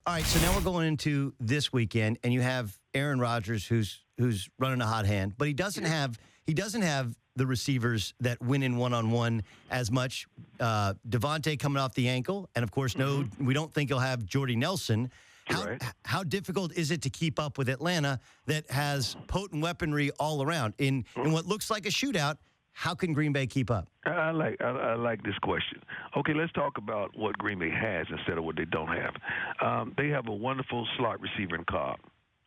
All right, so now we're going into this weekend, and you have Aaron Rodgers, who's running a hot hand, but he doesn't have the receivers that win in one-on-one as much. Devontae coming off the ankle, and of course, we don't think he'll have Jordy Nelson. How difficult is it to keep up with Atlanta that has potent weaponry all around in what looks like a shootout? How can Green Bay keep up? I like this question. Okay, let's talk about what Green Bay has instead of what they don't have. They have a wonderful slot receiver in Cobb.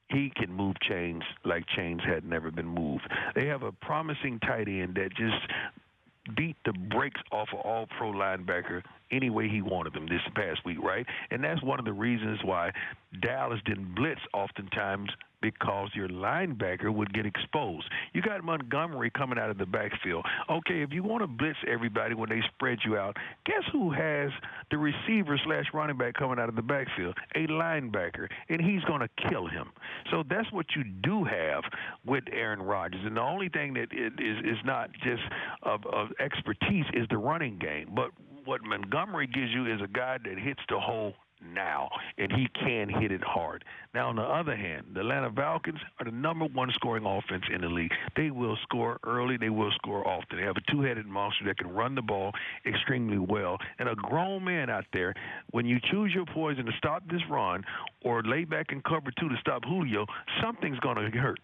He can move chains like chains had never been moved. They have a promising tight end that just beat the brakes off of all-pro linebacker any way he wanted them this past week, right? And that's one of the reasons why Dallas didn't blitz oftentimes, because your linebacker would get exposed. You got Montgomery coming out of the backfield. Okay, if you want to blitz everybody when they spread you out, guess who has the receiver/running back coming out of the backfield? A linebacker, and he's going to kill him. So that's what you do have with Aaron Rodgers. And the only thing that is not just of expertise is the running game. But what Montgomery gives you is a guy that hits the hole now, and he can hit it hard. Now, on the other hand, the Atlanta Falcons are the #1 scoring offense in the league. They will score early. They will score often. They have a two-headed monster that can run the ball extremely well. And a grown man out there, when you choose your poison to stop this run or lay back in cover 2 to stop Julio, something's going to hurt.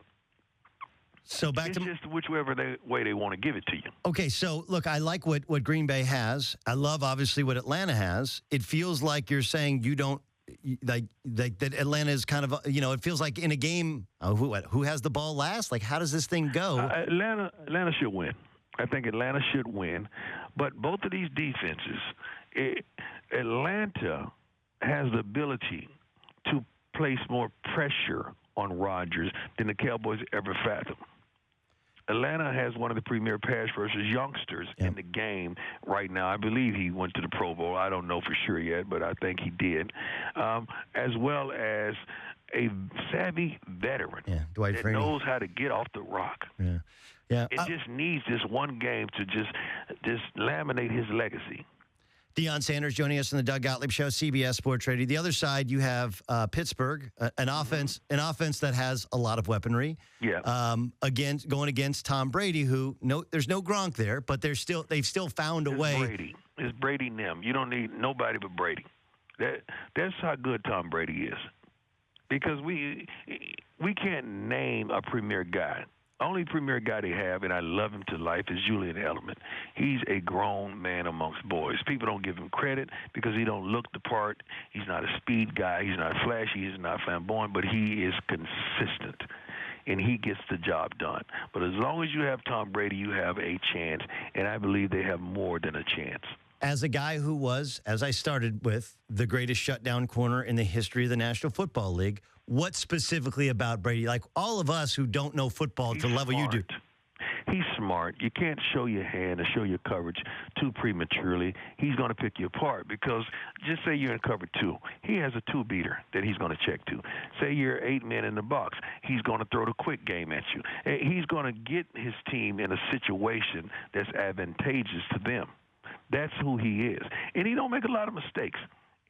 So it's just whichever way they want to give it to you. Okay, so look, I like what Green Bay has. I love, obviously, what Atlanta has. It feels like you're saying you don't like that Atlanta is kind of, it feels like in a game, who has the ball last? Like, how does this thing go? Atlanta should win. I think Atlanta should win. But both of these defenses, Atlanta has the ability to place more pressure on Rodgers than the Cowboys ever fathomed. Atlanta has one of the premier pass rushers youngsters in the game right now. I believe he went to the Pro Bowl. I don't know for sure yet, but I think he did. As well as a savvy veteran that knows how to get off the rock. It just needs this one game to just laminate his legacy. Deion Sanders joining us on the Doug Gottlieb Show, CBS Sports Radio. The other side, you have Pittsburgh, an offense that has a lot of weaponry. Going against Tom Brady, who there's no Gronk there, but they've still found a way. It's Brady Nim. You don't need nobody but Brady. That's how good Tom Brady is, because we can't name a premier guy. Only premier guy they have, and I love him to life, is Julian Edelman. He's a grown man amongst boys. People don't give him credit because he don't look the part. He's not a speed guy. He's not flashy. He's not flamboyant, but he is consistent, and he gets the job done. But as long as you have Tom Brady, you have a chance, and I believe they have more than a chance. As a guy who was, as I started with, the greatest shutdown corner in the history of the National Football League, what specifically about Brady? Like all of us who don't know football to the level you do. He's smart. You can't show your hand or show your coverage too prematurely. He's going to pick you apart because just say you're in cover 2. He has a 2-beater that he's going to check to. Say you're 8 men in the box. He's going to throw the quick game at you. He's going to get his team in a situation that's advantageous to them. That's who he is. And he don't make a lot of mistakes.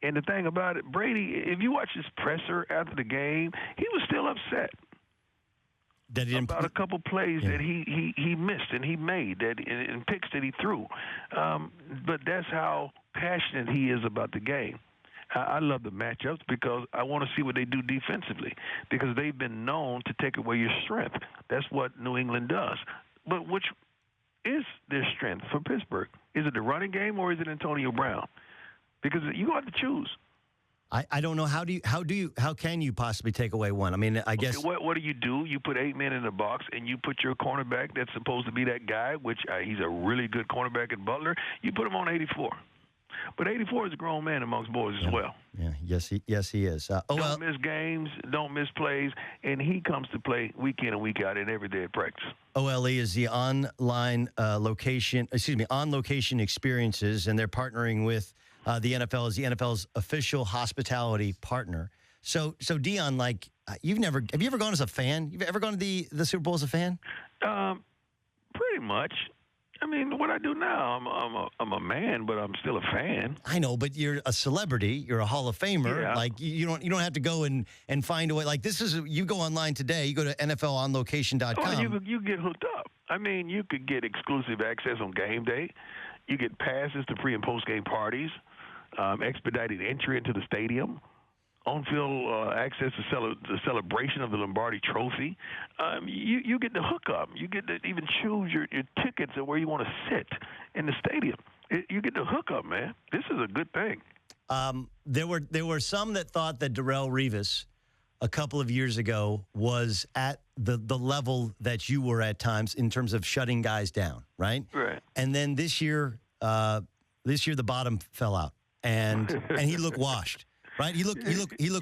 And the thing about it, Brady, if you watch his presser after the game, he was still upset about a couple plays that he missed and he made, and picks that he threw. But that's how passionate he is about the game. I love the matchups because I want to see what they do defensively, because they've been known to take away your strength. That's what New England does. But which is their strength for Pittsburgh? Is it the running game or is it Antonio Brown? Because you have to choose. I don't know how can you possibly take away one? I mean, I guess what do? You put 8 men in the box and you put your cornerback that's supposed to be that guy, which he's a really good cornerback in Butler. You put him on 84. But 84 is a grown man amongst boys as well. Yeah, yes he is. Don't miss games, don't miss plays, and he comes to play week in and week out and every day at practice. OLE is the on location experiences, and they're partnering with the NFL as the NFL's official hospitality partner. So Deion, like have you ever gone as a fan? You've ever gone to the Super Bowl as a fan? Pretty much. I mean, what I do now, I'm a man, but I'm still a fan. I know, but you're a celebrity. You're a Hall of Famer. Yeah. Like you don't have to go and find a way. Like this is you go online today. You go to NFLonlocation.com. Oh, you get hooked up. I mean, you could get exclusive access on game day. You get passes to pre and post game parties, expedited entry into the stadium, on-field access to the celebration of the Lombardi Trophy. You get the hookup. You get to even choose your tickets and where you want to sit in the stadium. You get the hookup, man. This is a good thing. There were some that thought that Darrelle Revis a couple of years ago was at the level that you were at times in terms of shutting guys down, right? Right. And then this year the bottom fell out, and he looked washed. Right, he looked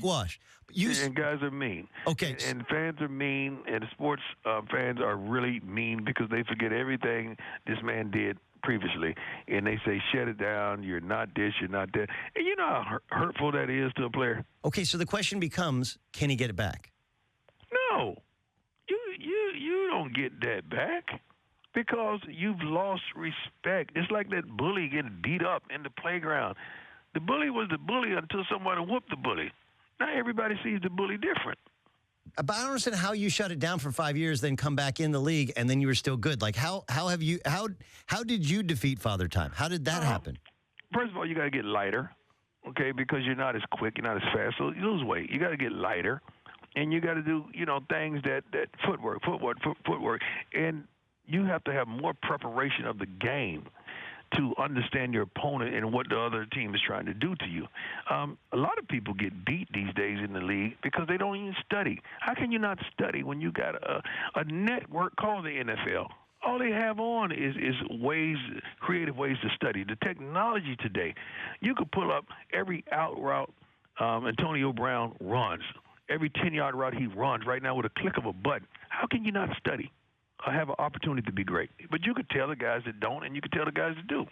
washed. And guys are mean. Okay, and fans are mean, and sports fans are really mean because they forget everything this man did previously, and they say, "Shut it down. You're not this. You're not that." And you know how hurtful that is to a player. Okay, so the question becomes, can he get it back? No, you don't get that back because you've lost respect. It's like that bully getting beat up in the playground. The bully was the bully until somebody whooped the bully. Now everybody sees the bully different. But I don't understand how you shut it down for 5 years, then come back in the league, and then you were still good. Like how did you defeat Father Time? How did that happen? First of all, you got to get lighter, okay? Because you're not as quick, you're not as fast, so you lose weight. You got to get lighter, and you got to do things that footwork, and you have to have more preparation of the game to understand your opponent and what the other team is trying to do to you. A lot of people get beat these days in the league because they don't even study. How can you not study when you got a network called the NFL? All they have on is creative ways to study. The technology today, you could pull up every out route Antonio Brown runs, every 10-yard route he runs right now with a click of a button. How can you not study? I have an opportunity to be great. But you could tell the guys that don't, and you could tell the guys that do.